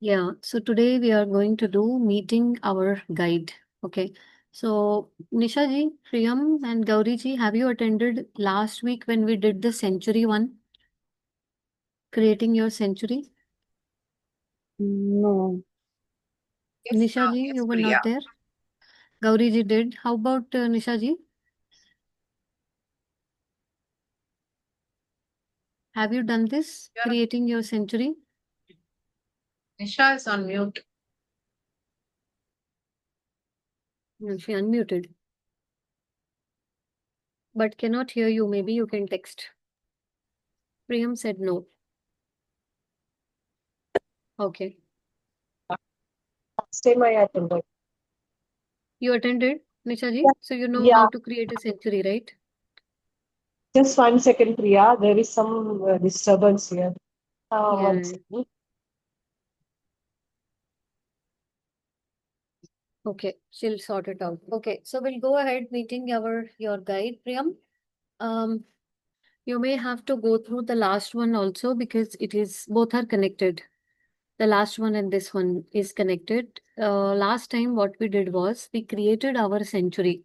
Yeah, so today we are going to do meeting our guide. Okay. So Nisha ji, Priyam and Gauri ji, have you attended last week when we did the century one? Creating your century? No. Yes, Nisha ji, yes, you were Priya. not there. Gauri ji did. How about Nisha ji? Have you done this? Your Creating your century? Nisha is on mute. No, she unmuted. But cannot hear you. Maybe you can text. Priyam said no. Okay. Last time I attended. You attended, Nisha Yeah. ji? So you know Yeah. how to create a century, right? Just 1 second, Priya. There is some disturbance here. One Yeah. second. Okay, she'll sort it out. Okay, so we'll go ahead meeting your guide, Priyam. Um, you may have to go through the last one also because it is both are connected. The last one and this one is connected. Last time what we did was we created our century.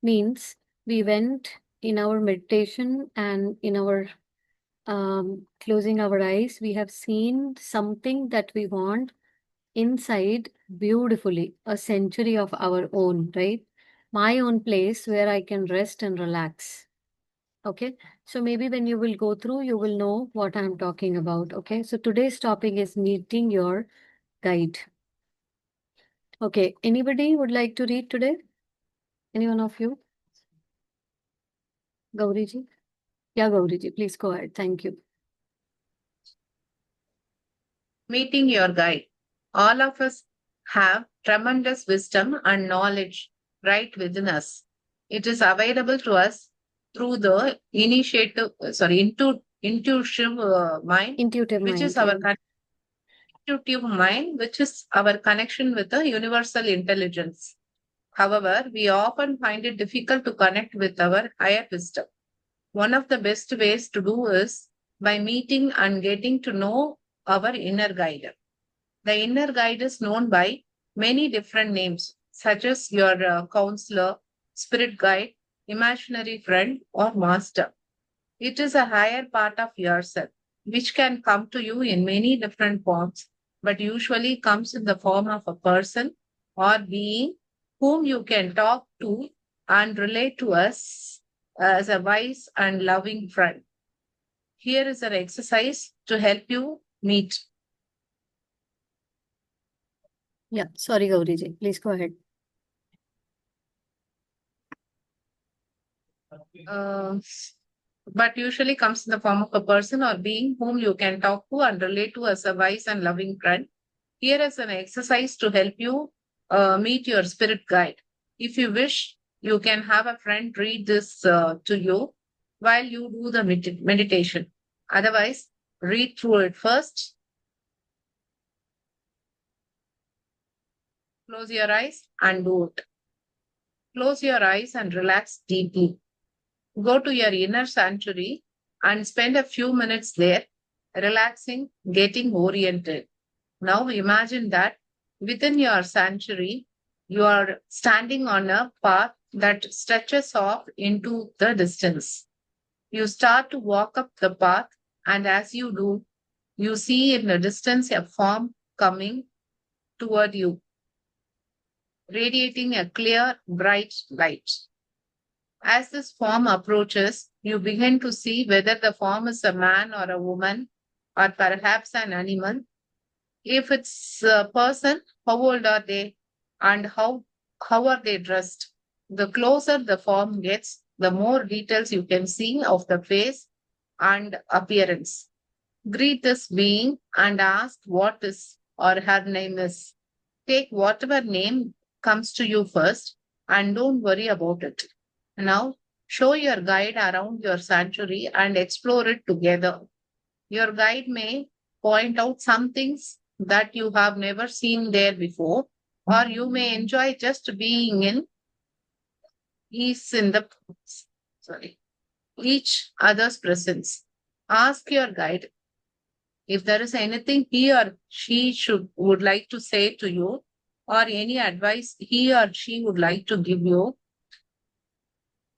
Means we went in our meditation and in our closing our eyes, we have seen something that we want inside beautifully, a century of our own, right? My own place where I can rest and relax. Okay. So maybe when you will go through, you will know what I'm talking about. Okay. So today's topic is meeting your guide. Okay. Anybody would like to read today? Any one of you? Gauriji? Yeah, Gauriji, please go ahead. Thank you. Meeting your guide. All of us have tremendous wisdom and knowledge right within us. It is available to us through the intuitive mind, Intuitive which is mind. Yeah. our intuitive mind, which is our connection with the universal intelligence. However, we often find it difficult to connect with our higher wisdom. One of the best ways to do is by meeting and getting to know our inner guide. The inner guide is known by many different names, such as your counselor, spirit guide, imaginary friend, or master. It is a higher part of yourself, which can come to you in many different forms, but usually comes in the form of a person or being whom you can talk to and relate to us as a wise and loving friend. Here is an exercise to help you meet. Yeah. Sorry, Gauriji. Please go ahead. Uh, but usually comes in the form of a person or being whom you can talk to and relate to as a wise and loving friend. Here is an exercise to help you meet your spirit guide. If you wish, you can have a friend read this to you while you do the meditation. Otherwise, read through it first, close your eyes and do it. Close your eyes and relax deeply. Go to your inner sanctuary and spend a few minutes there, relaxing, getting oriented. Now imagine that within your sanctuary, you are standing on a path that stretches off into the distance. You start to walk up the path, and as you do, you see in the distance a form coming toward you, radiating a clear, bright light. As this form approaches, you begin to see whether the form is a man or a woman, or perhaps an animal. If it's a person, how old are they and how are they dressed? The closer the form gets, the more details you can see of the face and appearance. Greet this being and ask what his or her name is. Take whatever name comes to you first and don't worry about it. Now, show your guide around your sanctuary and explore it together. Your guide may point out some things that you have never seen there before, or you may enjoy just being in ease in the sorry each other's presence. Ask your guide, If there is anything he or she would like to say to you, or any advice he or she would like to give you,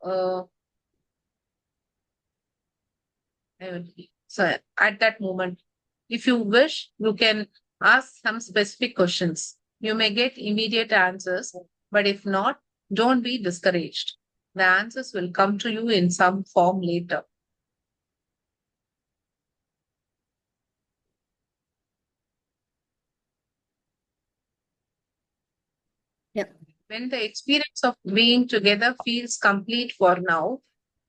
uh, so at that moment, if you wish, you can ask some specific questions. You may get immediate answers, but if not, don't be discouraged. The answers will come to you in some form later. Yeah. When the experience of being together feels complete for now,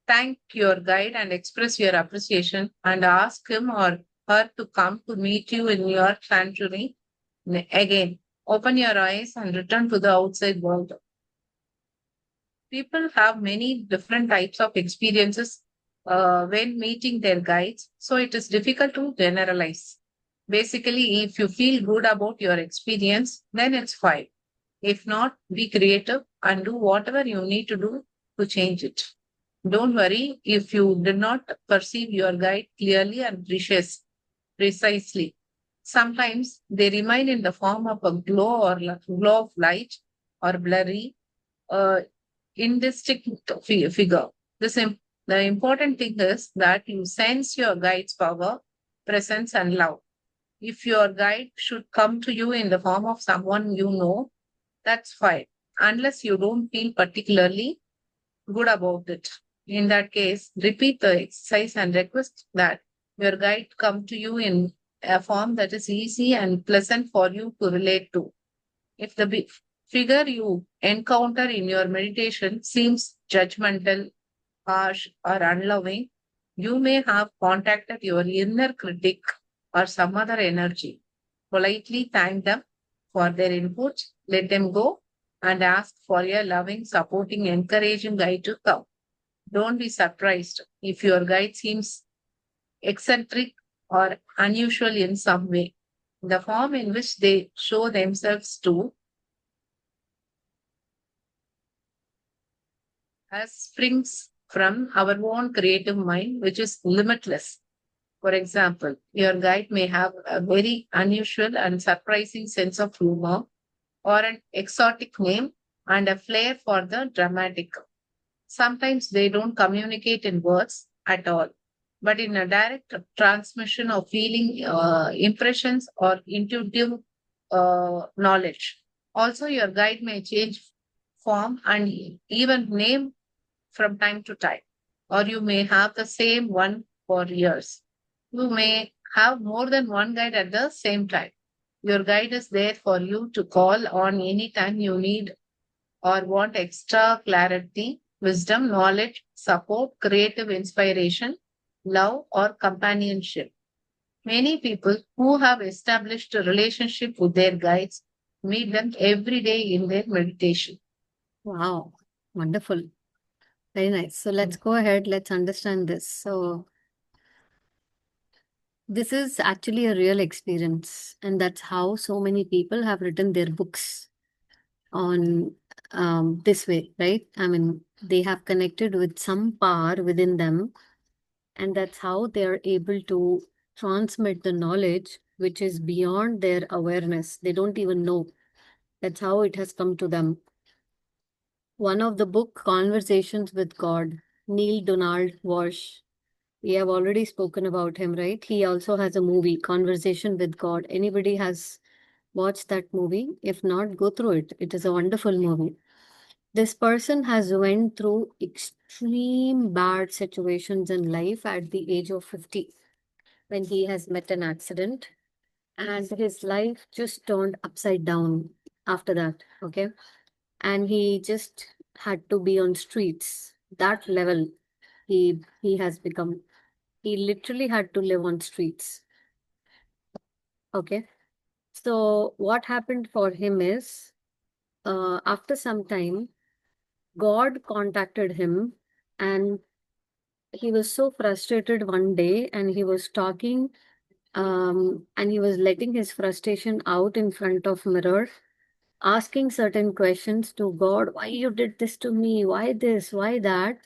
thank your guide and express your appreciation and ask him or her to come to meet you in your sanctuary again. Open your eyes and return to the outside world. People have many different types of experiences when meeting their guides, so it is difficult to generalize. Basically, if you feel good about your experience, then it's fine. If not, be creative and do whatever you need to do to change it. Don't worry if you did not perceive your guide clearly and precisely. Sometimes they remain in the form of a glow of light or blurry, uh, indistinct figure. The important thing is that you sense your guide's power, presence, and love. If your guide should come to you in the form of someone you know, that's fine, unless you don't feel particularly good about it. In that case, repeat the exercise and request that your guide come to you in a form that is easy and pleasant for you to relate to. If the figure you encounter in your meditation seems judgmental, harsh, or unloving, you may have contacted your inner critic or some other energy. Politely thank them for their input, let them go, and ask for a loving, supporting, encouraging guide to come. Don't be surprised if your guide seems eccentric or unusual in some way. The form in which they show themselves to as springs from our own creative mind, which is limitless. For example, your guide may have a very unusual and surprising sense of humor or an exotic name and a flair for the dramatic. Sometimes they don't communicate in words at all, but in a direct transmission of feeling, impressions, or intuitive knowledge. Also, your guide may change form and even name from time to time, or you may have the same one for years. You may have more than one guide at the same time. Your guide is there for you to call on anytime you need or want extra clarity, wisdom, knowledge, support, creative inspiration, love, or companionship. Many people who have established a relationship with their guides meet them every day in their meditation. Wow. Wonderful. Very nice. So let's go ahead. Let's understand this. So this is actually a real experience, and that's how so many people have written their books on this way, right? I mean, they have connected with some power within them, and that's how they are able to transmit the knowledge which is beyond their awareness. They don't even know. That's how it has come to them. One of the book, Conversations with God, Neil Donald Walsh. We have already spoken about him, right? He also has a movie, Conversation with God. Anybody has watched that movie? If not, go through it. It is a wonderful movie. This person has went through extreme bad situations in life at the age of 50 when he has met an accident, and his life just turned upside down after that. Okay. And he just had to be on streets. That level he has become. He literally had to live on streets. Okay. So what happened for him is, after some time, God contacted him, and he was so frustrated one day, and he was talking, and he was letting his frustration out in front of mirror, asking certain questions to God. Why you did this to me? Why this? Why that?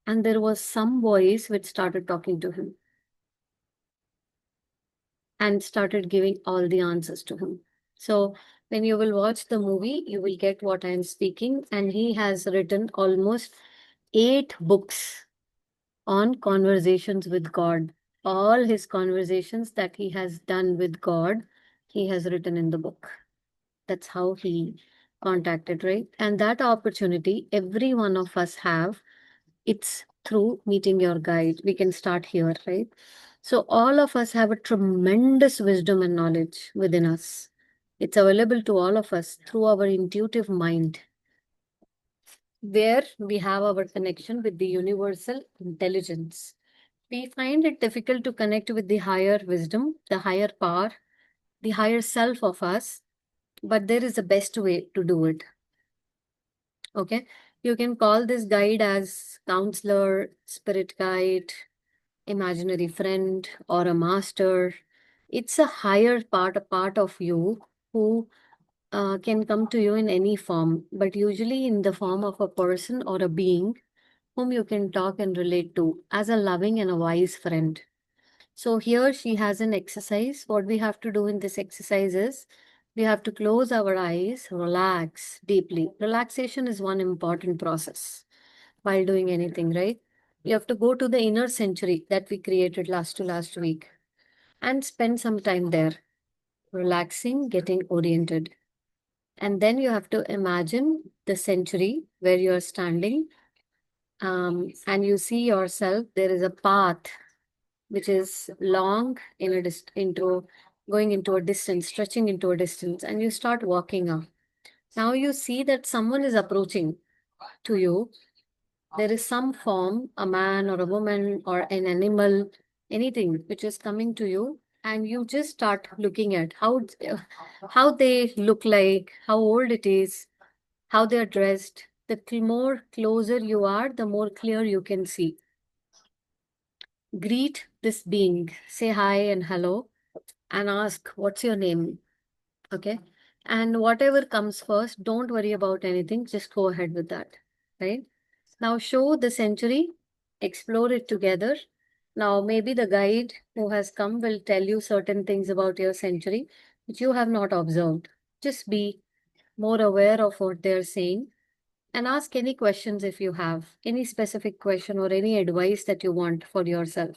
And there was some voice which started talking to him. and started giving all the answers to him. So when you will watch the movie, you will get what I am speaking. And he has written almost 8 books on conversations with God. All his conversations that he has done with God, he has written in the book. That's how he contacted, right? And that opportunity, every one of us have. It's through meeting your guide. We can start here, right? So all of us have a tremendous wisdom and knowledge within us. It's available to all of us through our intuitive mind, where we have our connection with the universal intelligence. We find it difficult to connect with the higher wisdom, the higher power, the higher self of us, but there is a best way to do it. Okay. You can call this guide as counselor, spirit guide, imaginary friend, or a master. It's a higher part, a part of you who can come to you in any form, but usually in the form of a person or a being whom you can talk and relate to as a loving and a wise friend. So here she has an exercise. What we have to do in this exercise is we have to close our eyes, relax deeply. Relaxation is one important process while doing anything, right? You have to go to the inner sanctuary that we created last to last week and spend some time there, relaxing, getting oriented. And then you have to imagine the sanctuary where you are standing, and you see yourself. There is a path which is long in a into going into a distance, stretching into a distance, and you start walking up. Now you see that someone is approaching to you. There is some form, a man or a woman or an animal, anything which is coming to you, and you just start looking at how they look like, how old it is, how they are dressed. The more closer you are, the more clear you can see. Greet this being, say hi and hello, and ask, what's your name? Okay. And whatever comes first, don't worry about anything. Just go ahead with that. Right. Now show the century, explore it together. Now, maybe the guide who has come will tell you certain things about your century which you have not observed. Just be more aware of what they're saying and ask any questions if you have any specific question or any advice that you want for yourself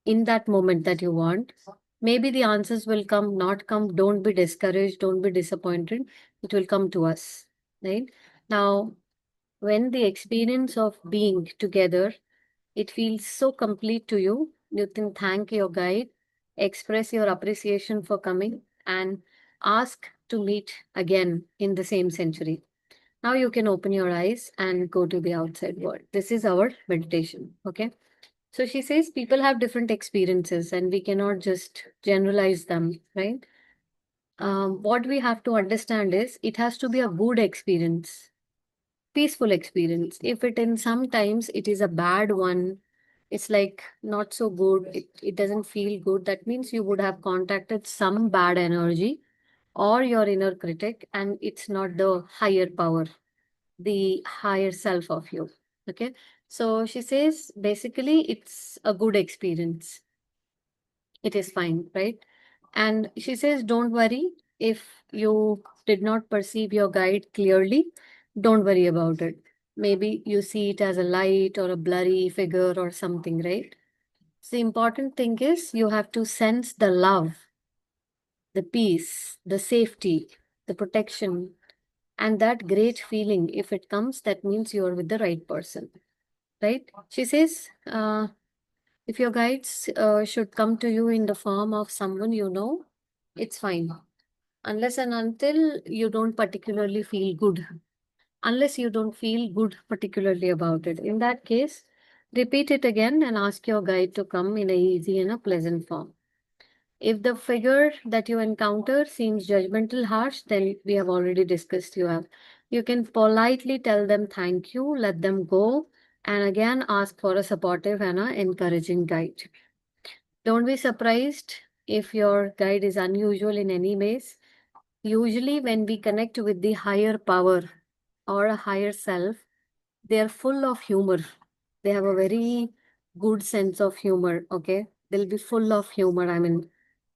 in that moment that you want. Maybe the answers will come, not come. Don't be discouraged. Don't be disappointed. It will come to us. Right now, when the experience of being together, it feels so complete to you, you can thank your guide, express your appreciation for coming, and ask to meet again in the same century. Now you can open your eyes and go to the outside world. This is our meditation. Okay. So she says people have different experiences and we cannot just generalize them, right? What we have to understand is it has to be a good experience, peaceful experience. If it in sometimes it is a bad one, it's like not so good, it doesn't feel good, that means you would have contacted some bad energy or your inner critic, and it's not the higher power, the higher self of you. Okay. So she says basically it's a good experience. It is fine, right? And she says, don't worry if you did not perceive your guide clearly, don't worry about it. Maybe you see it as a light or a blurry figure or something, right? So the important thing is you have to sense the love, the peace, the safety, the protection, and that great feeling. If it comes, that means you are with the right person, right? She says, if your guides should come to you in the form of someone you know, it's fine. Unless and until you don't particularly feel good. Unless you don't feel good particularly about it. In that case, repeat it again and ask your guide to come in a easy and a pleasant form. If the figure that you encounter seems judgmental, harsh, then we have already discussed you can politely tell them thank you, let them go, and again ask for a supportive and a encouraging guide. Don't be surprised if your guide is unusual in any ways. Usually, when we connect with the higher power or a higher self, they are full of humor. They have a very good sense of humor. Okay. They'll be full of humor. I mean,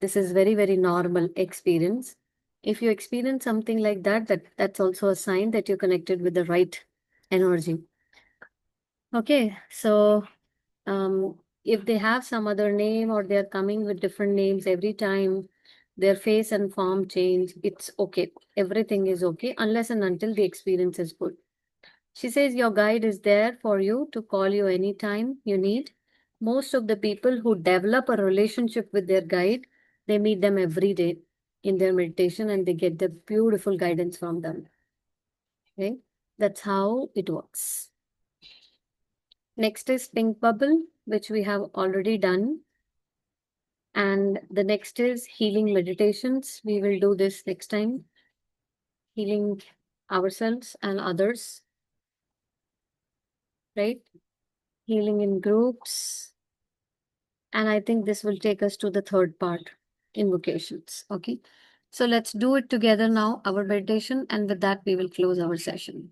This is very, very normal experience. If you experience something like that, that's also a sign that you're connected with the right energy. Okay, so if they have some other name or they're coming with different names every time, their face and form change, it's okay. Everything is okay unless and until the experience is good. She says your guide is there for you to call you anytime you need. Most of the people who develop a relationship with their guide, they meet them every day in their meditation and they get the beautiful guidance from them. Okay, that's how it works. Next is pink bubble, which we have already done. And the next is healing meditations. We will do this next time, healing ourselves and others, right? Healing in groups. And I think this will take us to the third part, invocations. Okay. So let's do it together now, our meditation. And with that, we will close our session.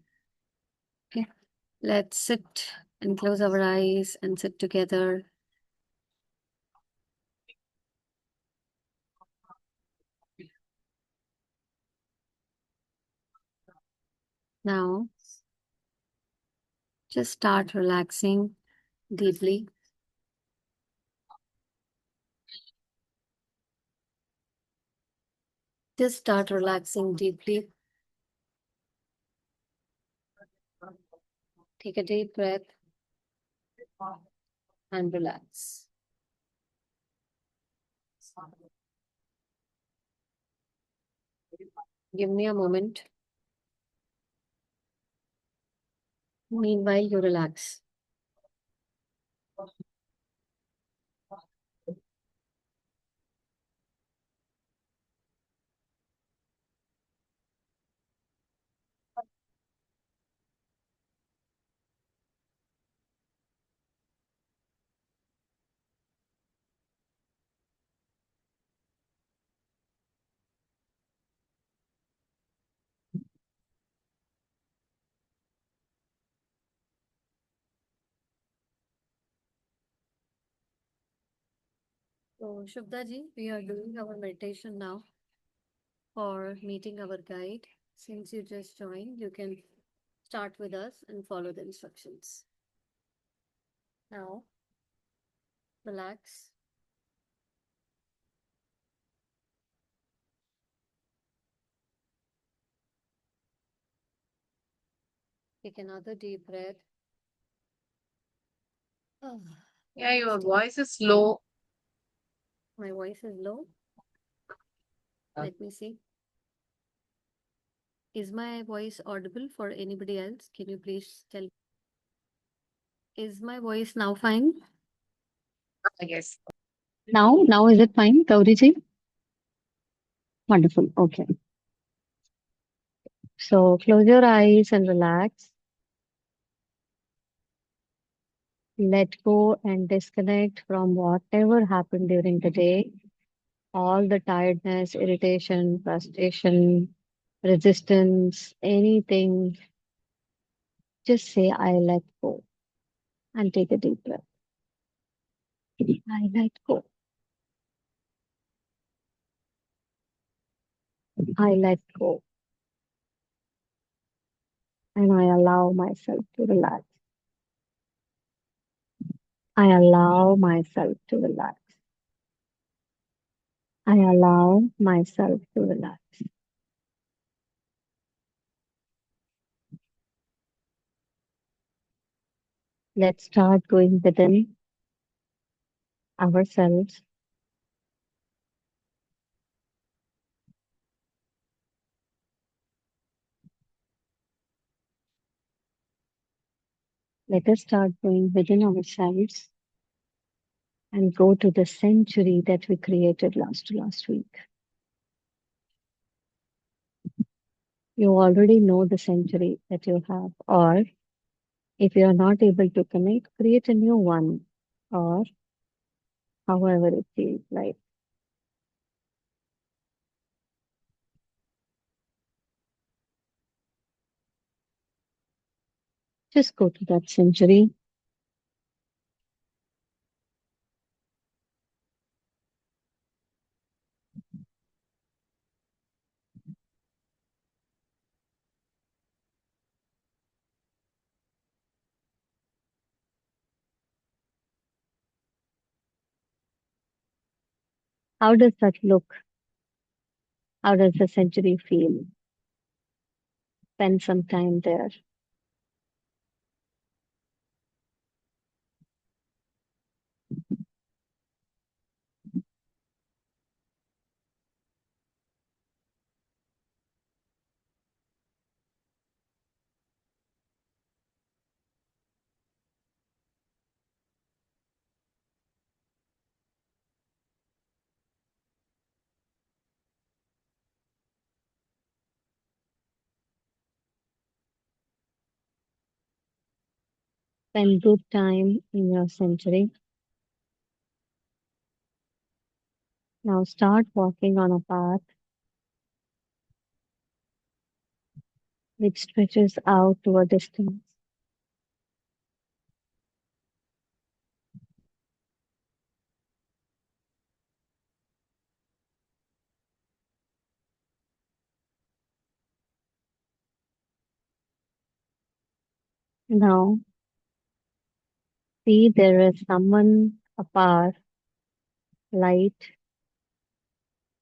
Okay. Let's sit and close our eyes and sit together. Now, just start relaxing deeply. Just start relaxing deeply. Take a deep breath and relax. Give me a moment. Meanwhile, you relax. So, Shubda ji, we are doing our meditation now for meeting our guide. Since you just joined, you can start with us and follow the instructions. Now, relax. Take another deep breath. Ah, Yeah, your stay. voice is low. My voice is low. Let me see. Is my voice audible for anybody else? Can you please tell? Is my voice now fine? I guess. Now is it fine, Gauri ji? Wonderful. Okay. So close your eyes and relax. Let go and disconnect from whatever happened during the day. All the tiredness, irritation, frustration, resistance, anything. Just say, I let go and take a deep breath. I let go. I let go. And I allow myself to relax. I allow myself to relax. I allow myself to relax. Let's start going within ourselves. Let us start going within ourselves and go to the century that we created last week. You already know the century that you have, or if you are not able to connect, create a new one, or however it feels like. Just go to that century. How does that look? How does the century feel? Spend some time there. Spend good time in your century. Now start walking on a path which stretches out to a distance. Now see there is someone, a power, light,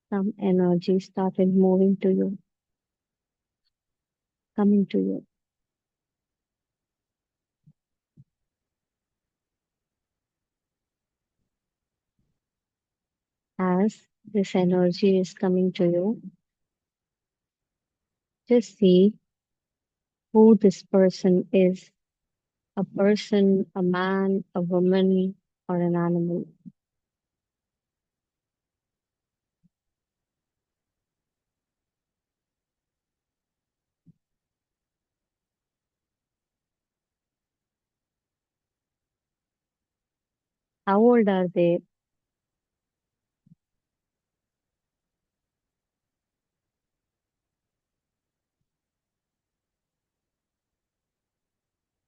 some energy started moving to you, coming to you. As this energy is coming to you, just see who this person is, a person, a man, a woman, or an animal. How old are they?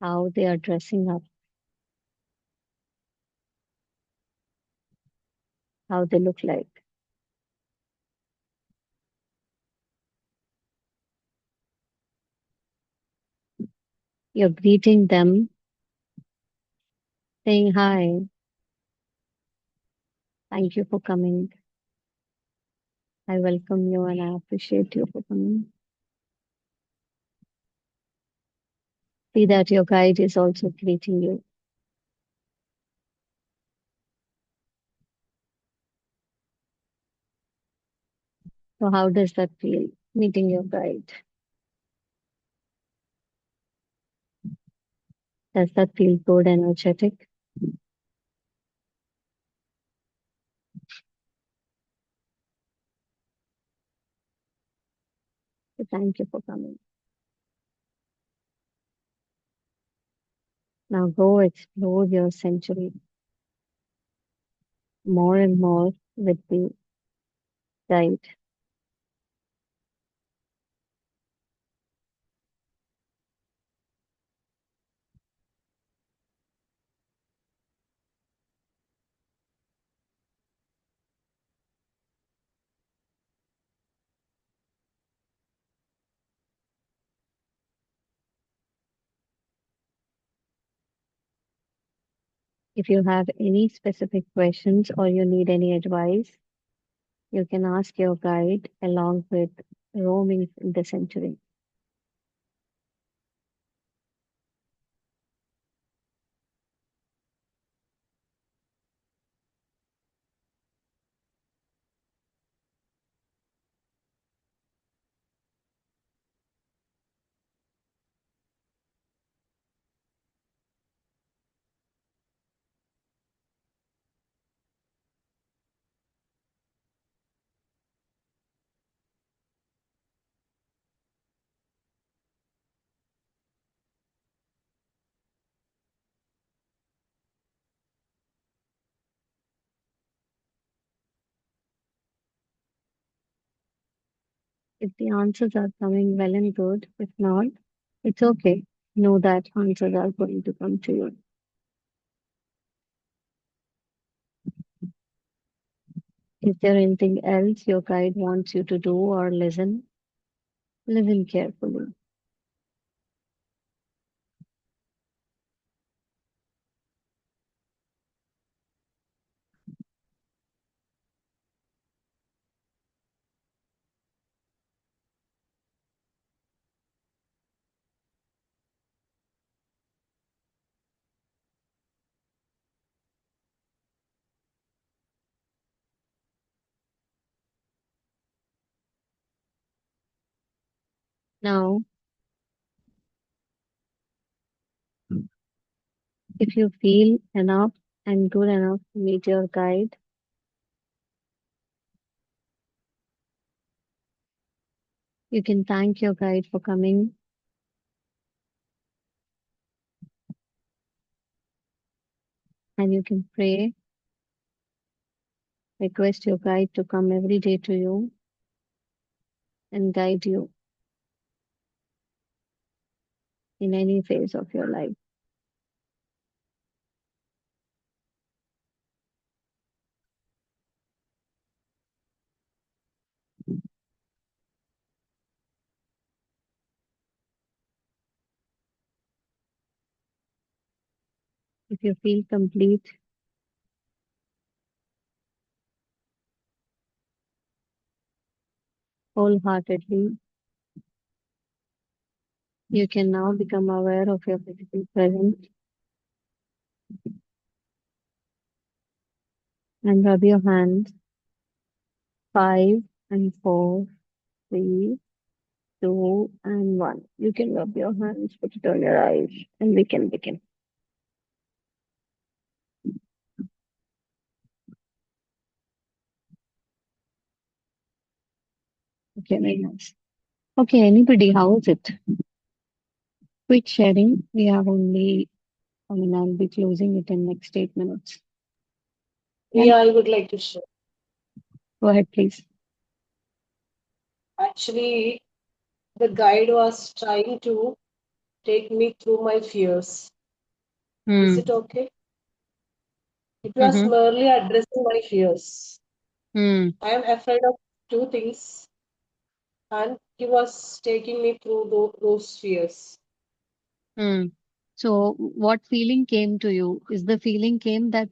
How they are dressing up, how they look like. You're greeting them, saying, "Hi, thank you for coming. I welcome you and I appreciate you for coming." See that your guide is also greeting you. So, how does that feel, meeting your guide? Does that feel good, energetic? So thank you for coming. Now go explore your century more and more with the guide. If you have any specific questions or you need any advice, you can ask your guide along with roaming the century. If the answers are coming well and good, if not, it's okay. Know that answers are going to come to you. Is there anything else your guide wants you to do or listen? Listen carefully. Now, if you feel enough and good enough to meet your guide, you can thank your guide for coming and you can pray, request your guide to come every day to you and guide you in any phase of your life. If you feel complete, wholeheartedly, you can now become aware of your physical presence and rub your hands 5 and 4, 3, 2, and 1. You can rub your hands, put it on your eyes, and we can begin. Okay, very nice. Okay, anybody, how is it? Quick sharing. We have only, I'll be closing it in next 8 minutes. Yeah, Yeah, I would like to share. go ahead, please. Actually, the guide was trying to take me through my fears. Is Hmm. it okay? It was Mm-hmm. merely addressing my fears. Hmm. I am afraid of two things, and he was taking me through those fears. Hmm. So, what feeling came to you? Is the feeling came that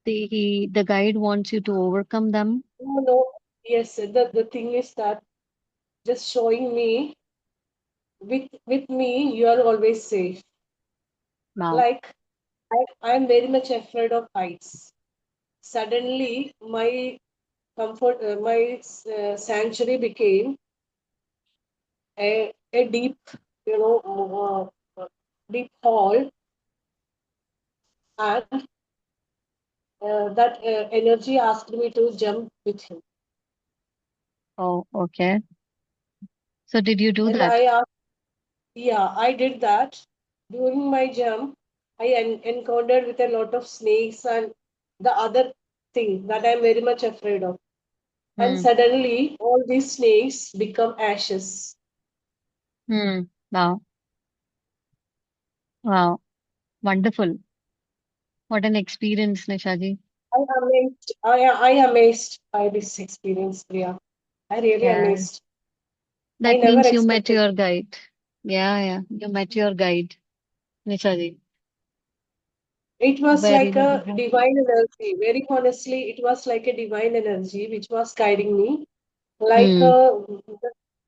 the guide wants you to overcome them? No, no, yes, the thing is that just showing me with me, you are always safe. Wow. Like I am very much afraid of heights. Suddenly, my sanctuary became a deep, you know, deep hall, and that energy asked me to jump with him. Oh, okay. So, did you do And that? I asked, yeah, I did that. During my jump, I encountered with a lot of snakes and the other thing that I'm very much afraid of. And Hmm. suddenly, all these snakes become ashes. Hmm. Wow. Wow. Wonderful. What an experience, Nishaji. I amazed by this experience, Priya. I really Yeah. amazed. I That never means you met expected. your guide. Yeah, yeah. You met your guide, Nishaji. It was Very, like very a happy. divine energy. Very honestly, it was like a divine energy which was guiding me, like Hmm. a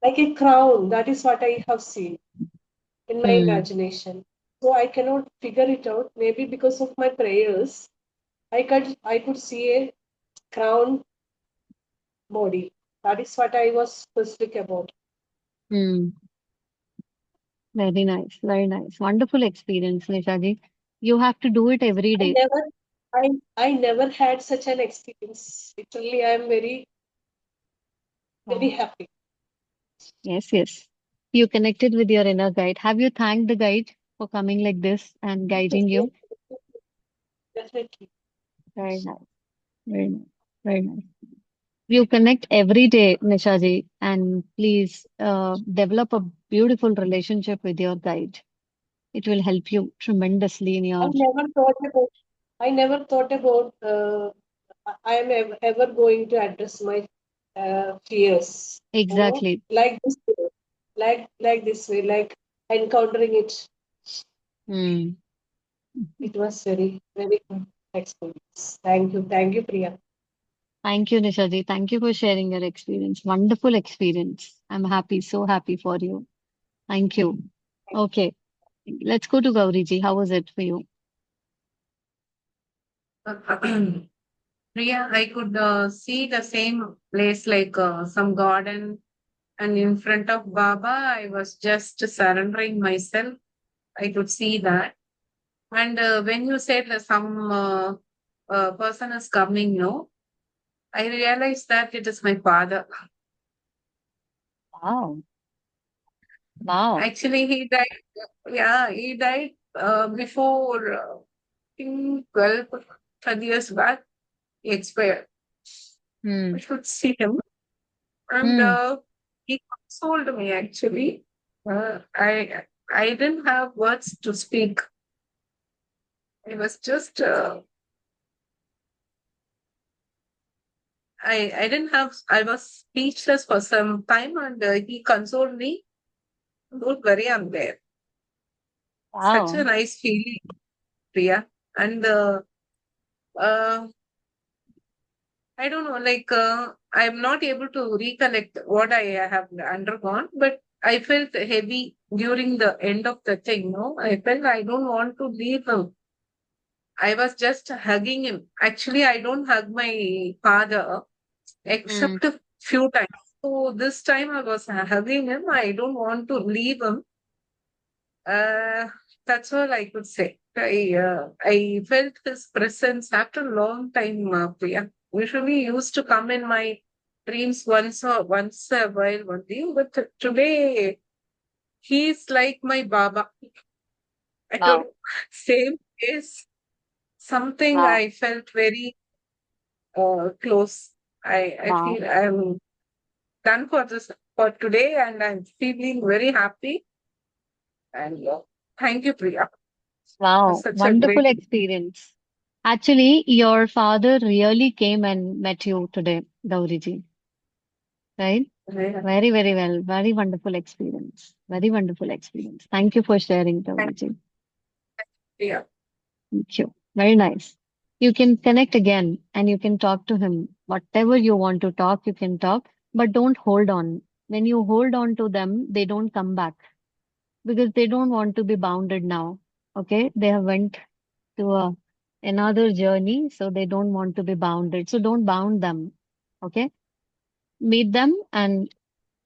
like a crown. That is what I have seen in my Hmm. imagination. So I cannot figure it out. Maybe because of my prayers, I could see a crown body. That is what I was specific about. Hmm. Very nice. Very nice. Wonderful experience, Nishaji. You have to do it every I day. never I never had such an experience. Literally, I am very Wow. happy. Yes, yes. You connected with your inner guide. Have you thanked the guide for coming like this and guiding you? Definitely. Very nice. Very nice. Very nice. You connect every day, Nishaji, and please develop a beautiful relationship with your guide. It will help you tremendously in I your never thought about I never thought about I am ever going to address my fears, exactly. like this way, like this way, like encountering it. Hmm. It was very good experience. Thank you, Priya. Thank you, Nishaji. Thank you for sharing your experience. Wonderful experience. I'm happy, so happy for you. Thank you. Okay, let's go to Gauriji. How was it for you? Priya, I could see the same place like some garden And in front of Baba, I was just surrendering myself. I could see that. And when you said that some person is coming, no, I realized that it is my father. Wow. Wow. Actually, he died. Yeah, he died before, I think 12, 30 years back. He expired. I Hmm. should see him. And Hmm. he consoled me actually. I didn't have words to speak. I was just I didn't have I was speechless for some time, and he consoled me. Don't worry, I'm there. Such a Wow. nice feeling, Priya. And uh, I don't know, like I'm not able to recollect what I have undergone, but I felt heavy during the end of the thing. No, I felt I don't want to leave him. I was just hugging him. Actually, I don't hug my father Hmm. except a few times. So this time I was hugging him. I don't want to leave him. Uh, that's all I could say. I felt his presence after a long time, Priya. Usually he used to come in my dreams once a while only, but today he's like my Baba. I don't Wow. know. Same is something Wow. I felt very close. I Wow. feel I'm done for this for today, and I'm feeling very happy. And thank you, Priya, for Wow. such a great. Wonderful experience. Actually, your father really came and met you today, Gauriji, right? Thank Very, very well. Very wonderful experience. Very wonderful experience. Thank you for sharing, Gauriji. you, Priya. Thank you. Very nice. You can connect again and you can talk to him. Whatever you want to talk, you can talk, but don't hold on. When you hold on to them, they don't come back because they don't want to be bounded now. Okay? They have went to another journey, so they don't want to be bounded. So don't bound them. Okay? Meet them and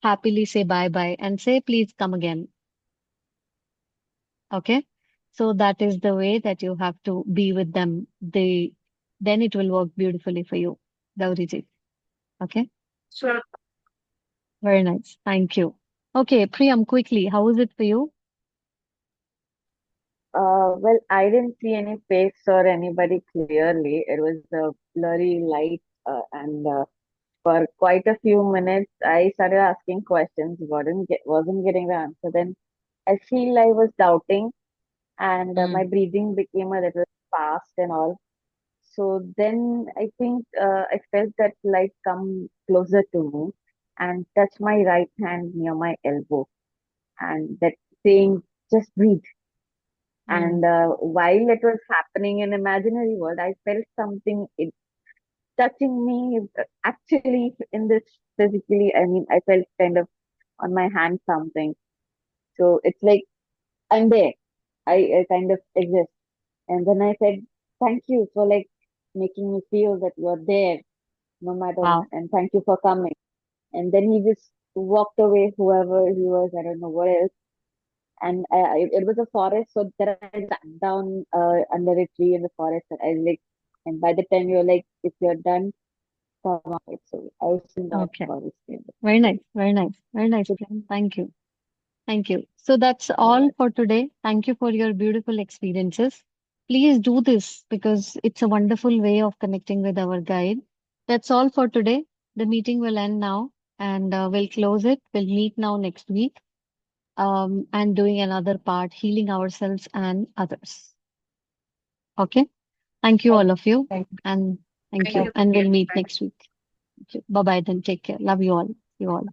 happily say bye bye and say, please come again. Okay? So that is the way that you have to be with them. Then it will work beautifully for you, Gauriji. Okay? Sure. Very nice. Thank you. Okay, Priyam, quickly, how is it for you? Well, I didn't see any face or anybody clearly. It was a blurry light, and for quite a few minutes, I started asking questions, wasn't getting the answer. Then I feel I was doubting, and Mm, my breathing became a little fast and all. So then I think I felt that light come closer to me and touch my right hand near my elbow, and that saying, "Just breathe." mm, And while it was happening in imaginary world, I felt something touching me actually in this physically. I mean, I felt kind of on my hand something. So it's like I'm there. I kind of exist. And then I said, thank you for like making me feel that you're there no matter what. wow. And thank you for coming. And then he just walked away, whoever he was, I don't know what else. And it was a forest, so there I sat down under a tree in the forest. And I like, and by the time you're like, if you're done, come outside. So I was in that Okay. forest. Very nice. Very nice. Very nice, Priyam. Thank you. Thank you. So that's Uh, all for today. Thank you for your beautiful experiences. Please do this because it's a wonderful way of connecting with our guide. That's all for today. The meeting will end now and we'll close it. We'll meet now next week and doing another part, healing ourselves and others. Okay. Thank you, thank, all of you. thank And thank Thank you. you, And Priya. we'll meet next week. Thank you. Bye bye then. Take care. Love you all. See you all.